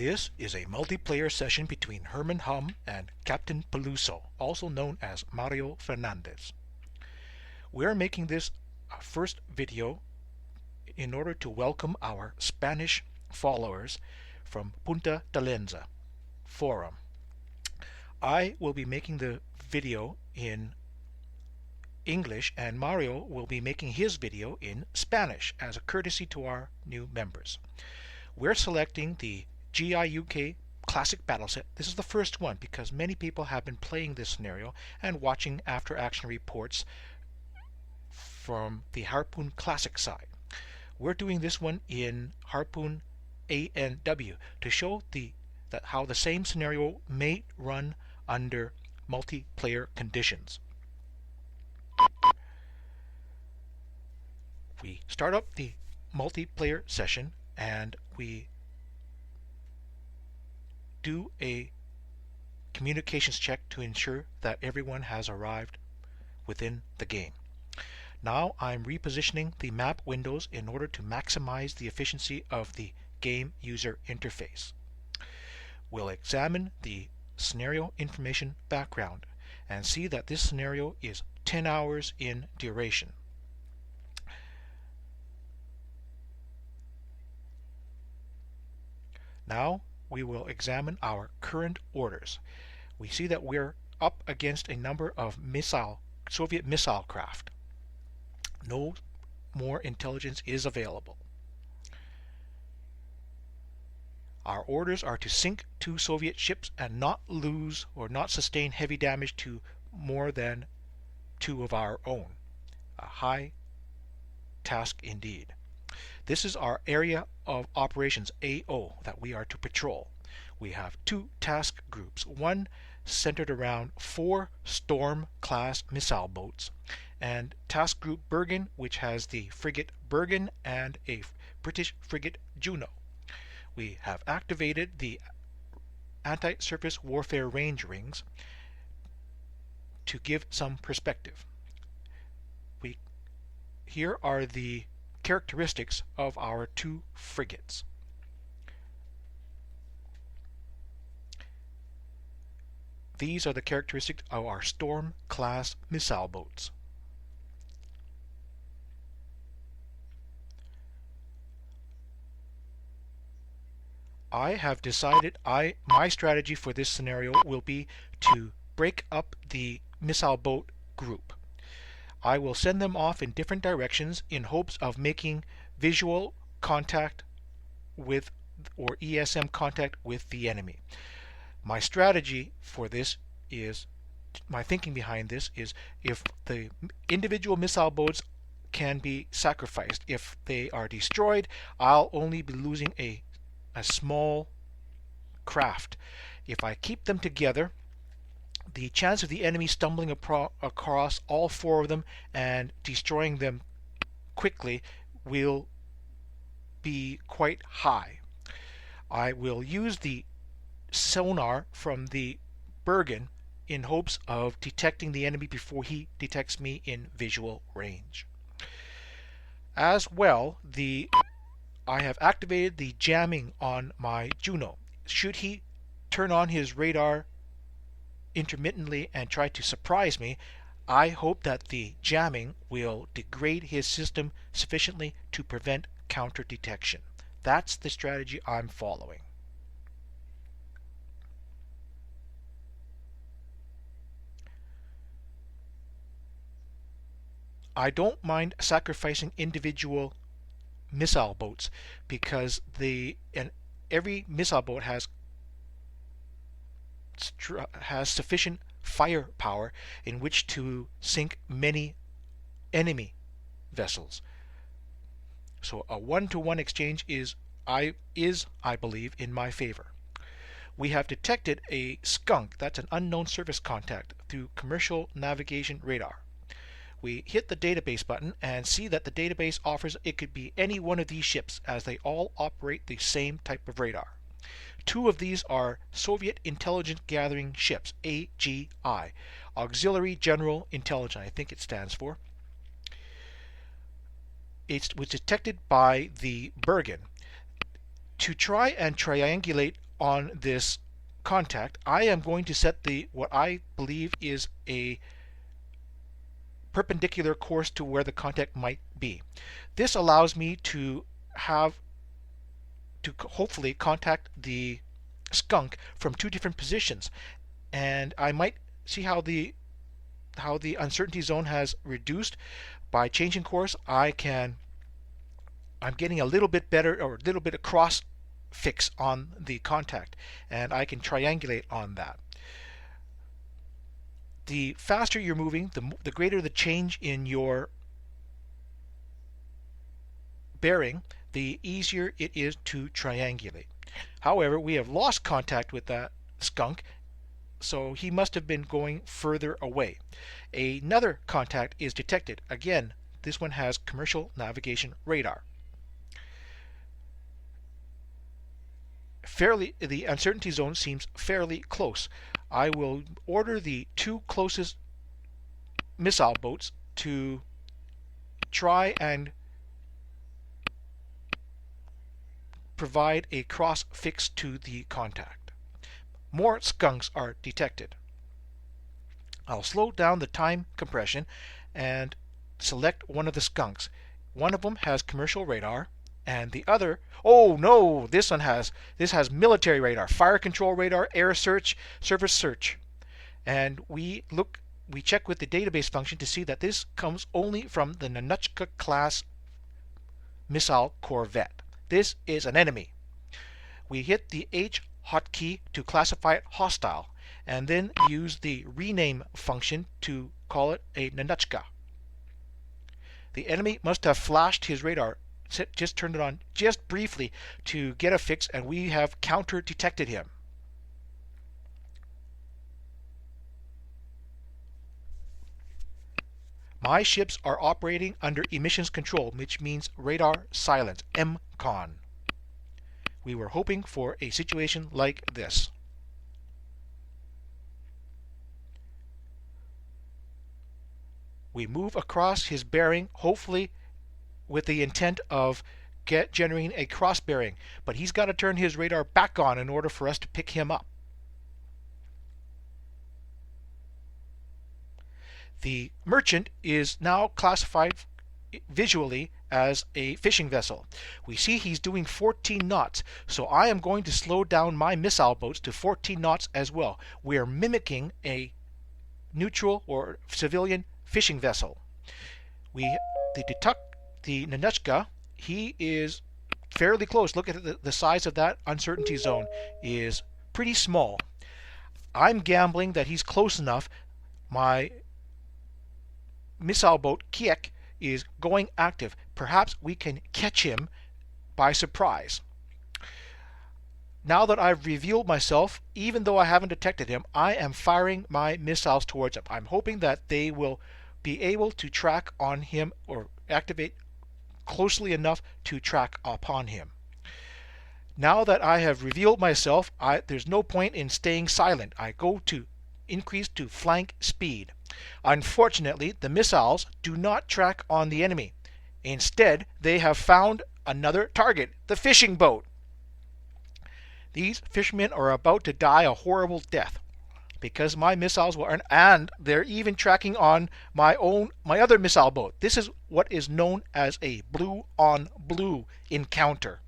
This is a multiplayer session between Herman Hum and Captain Peluso, also known as Mario Fernandez. We're making this first video in order to welcome our Spanish followers from Punta Talenza forum. I will be making the video in English and Mario will be making his video in Spanish as a courtesy to our new members. We're selecting the GIUK Classic Battle Set. This is the first one because many people have been playing this scenario and watching after action reports from the Harpoon Classic side. We're doing this one in Harpoon ANW to show how the same scenario may run under multiplayer conditions. We start up the multiplayer session and we do a communications check to ensure that everyone has arrived within the game. Now I'm repositioning the map windows in order to maximize the efficiency of the game user interface. We'll examine the scenario information background and see that this scenario is 10 hours in duration. Now we will examine our current orders. We see that we're up against a number of Soviet missile craft. No more intelligence is available. Our orders are to sink 2 Soviet ships and not lose or not sustain heavy damage to more than 2 of our own. A high task indeed. This is our area of operations AO that we are to patrol. We have 2 task groups, one centered around 4 Storm class missile boats, and task group Bergen, which has the frigate Bergen and a British frigate Juno. We have activated the anti-surface warfare range rings to give some perspective. Here are the characteristics of our 2 frigates. These are the characteristics of our Storm class missile boats. I have decided my strategy for this scenario will be to break up the missile boat group. I will send them off in different directions in hopes of making visual contact with or ESM contact with the enemy. My strategy for this is, my thinking behind this is, if the individual missile boats can be sacrificed, if they are destroyed, I'll only be losing a small craft. If I keep them together, the chance of the enemy stumbling across all 4 of them and destroying them quickly will be quite high. I will use the sonar from the Bergen in hopes of detecting the enemy before he detects me in visual range. As well, I have activated the jamming on my Juno. Should he turn on his radar intermittently and try to surprise me, I hope that the jamming will degrade his system sufficiently to prevent counter detection. That's the strategy I'm following. I don't mind sacrificing individual missile boats because every missile boat has sufficient firepower in which to sink many enemy vessels. So a 1-to-1 exchange is, I believe, in my favor. We have detected a skunk, that's an unknown surface contact, through commercial navigation radar. We hit the database button and see that the database offers it could be any one of these ships as they all operate the same type of radar. 2 of these are Soviet Intelligence Gathering Ships, AGI, Auxiliary General Intelligence, I think it stands for. It was detected by the Bergen. To try and triangulate on this contact, I am going to set what I believe is a perpendicular course to where the contact might be. This allows me to hopefully contact the skunk from two different positions, and I might see how the uncertainty zone has reduced. By changing course, I'm getting a little bit better, or a little bit of cross fix on the contact, and I can triangulate on that. The faster you're moving, the greater the change in your bearing, the easier it is to triangulate. However, we have lost contact with that skunk, so he must have been going further away. Another contact is detected. Again, this one has commercial navigation radar. The uncertainty zone seems fairly close. I will order the two closest missile boats to try and provide a cross fix to the contact. More skunks are detected. I'll slow down the time compression and select one of the skunks. One of them has commercial radar, and the other, oh no, this has military radar, fire control radar, air search, surface search. And we check with the database function to see that this comes only from the Ninotchka class missile corvette. This is an enemy. We hit the H hotkey to classify it hostile, and then use the rename function to call it a Ninotchka. The enemy must have flashed his radar, just turned it on just briefly to get a fix, and we have counter detected him. My ships are operating under emissions control, which means radar silence, MCON. We were hoping for a situation like this. We move across his bearing, hopefully with the intent of generating a cross bearing, but he's got to turn his radar back on in order for us to pick him up. The Merchant is now classified visually as a fishing vessel. We see he's doing 14 knots, so I am going to slow down my missile boats to 14 knots as well. We are mimicking a neutral or civilian fishing vessel. We detect the Ninotchka. He is fairly close. Look at the size of that uncertainty zone is pretty small. I'm gambling that he's close enough. My missile boat Kiek is going active. Perhaps we can catch him by surprise. Now that I've revealed myself, even though I haven't detected him, I am firing my missiles towards him. I'm hoping that they will be able to track on him or activate closely enough to track upon him. Now that I have revealed myself, there's no point in staying silent. I go to increase to flank speed. Unfortunately, the missiles do not track on the enemy. Instead, they have found another target, the fishing boat. These fishermen are about to die a horrible death because my missiles were, and they're even tracking on my other missile boat. This is what is known as a blue on blue encounter.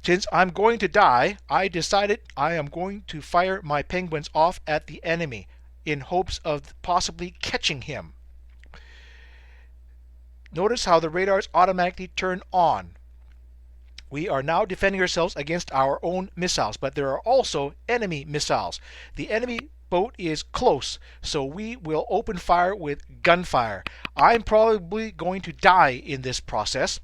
Since I'm going to die, I decided I am going to fire my penguins off at the enemy in hopes of possibly catching him. Notice how the radars automatically turn on. We are now defending ourselves against our own missiles, but there are also enemy missiles. The enemy boat is close, so we will open fire with gunfire. I'm probably going to die in this process,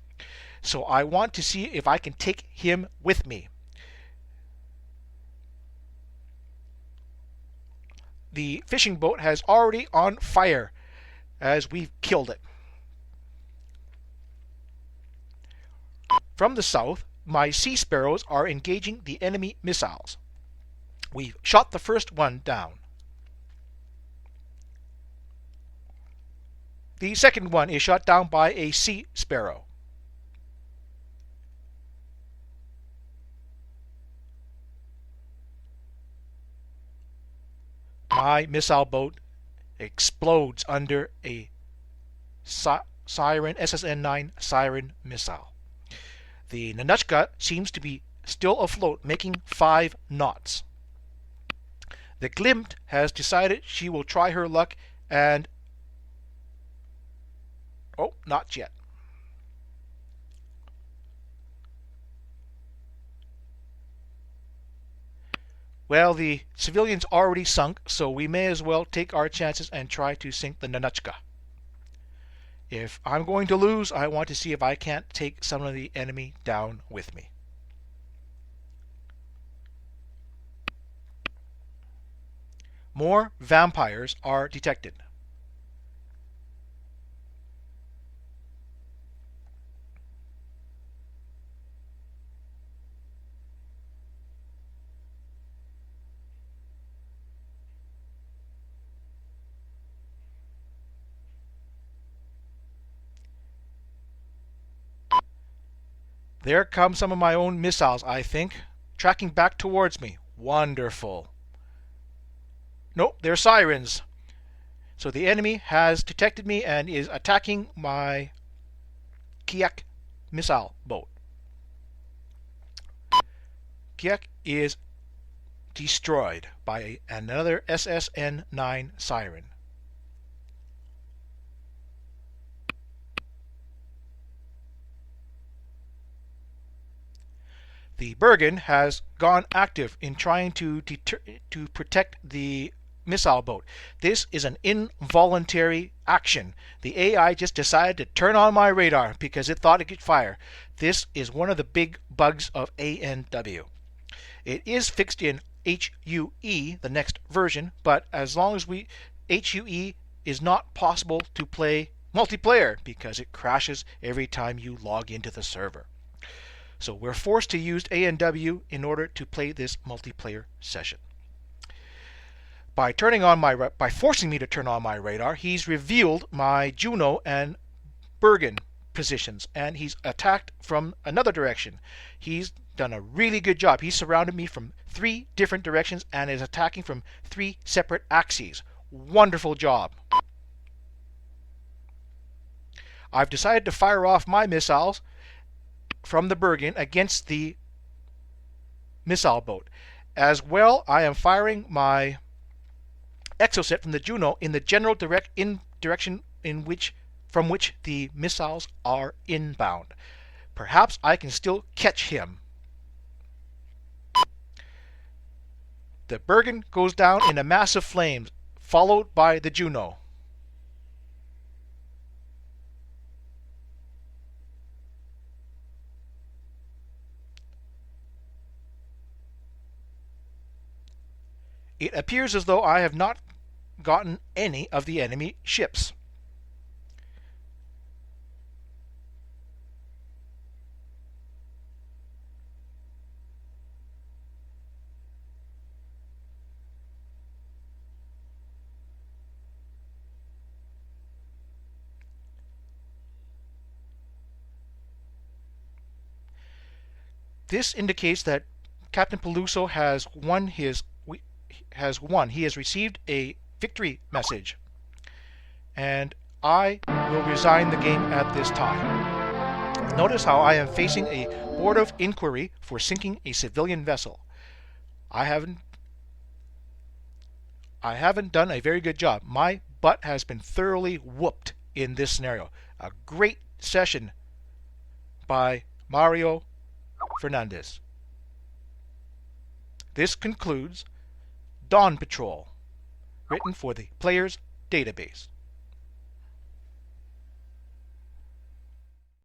so I want to see if I can take him with me. The fishing boat has already on fire as we've killed it. From the south, my Sea Sparrows are engaging the enemy missiles. We've shot the first one down. The second one is shot down by a Sea Sparrow. my missile boat explodes under a Siren SSN-9 Siren missile. The Ninotchka seems to be still afloat, making 5 knots. The Glimt has decided she will try her luck and... oh, not yet. Well, the civilian's already sunk, so we may as well take our chances and try to sink the Ninotchka. If I'm going to lose, I want to see if I can't take some of the enemy down with me. More vampires are detected. There come some of my own missiles, I think, tracking back towards me. Wonderful. Nope, they're sirens. So the enemy has detected me and is attacking my Kiak missile boat. Kiak is destroyed by another SSN-9 siren. The Bergen has gone active in trying to protect the missile boat. This is an involuntary action. The AI just decided to turn on my radar because it thought it could fire. This is one of the big bugs of ANW. It is fixed in HUE, the next version, but as long as HUE is not possible to play multiplayer because it crashes every time you log into the server. So we're forced to use ANW in order to play this multiplayer session. By forcing me to turn on my radar, he's revealed my Juno and Bergen positions, and he's attacked from another direction. He's done a really good job. He's surrounded me from 3 different directions and is attacking from 3 separate axes. Wonderful job. I've decided to fire off my missiles from the Bergen against the missile boat. As well, I am firing my Exocet from the Juno in the general direction from which the missiles are inbound. Perhaps I can still catch him. The Bergen goes down in a mass of flames, followed by the Juno. It appears as though I have not gotten any of the enemy ships. This indicates that Captain Peluso has won. He has received a victory message, and I will resign the game at this time. Notice how I am facing a board of inquiry for sinking a civilian vessel. I haven't done a very good job. My butt has been thoroughly whooped in this scenario. A great session by Mario Fernandez. This concludes Dawn Patrol, written for the Players Database.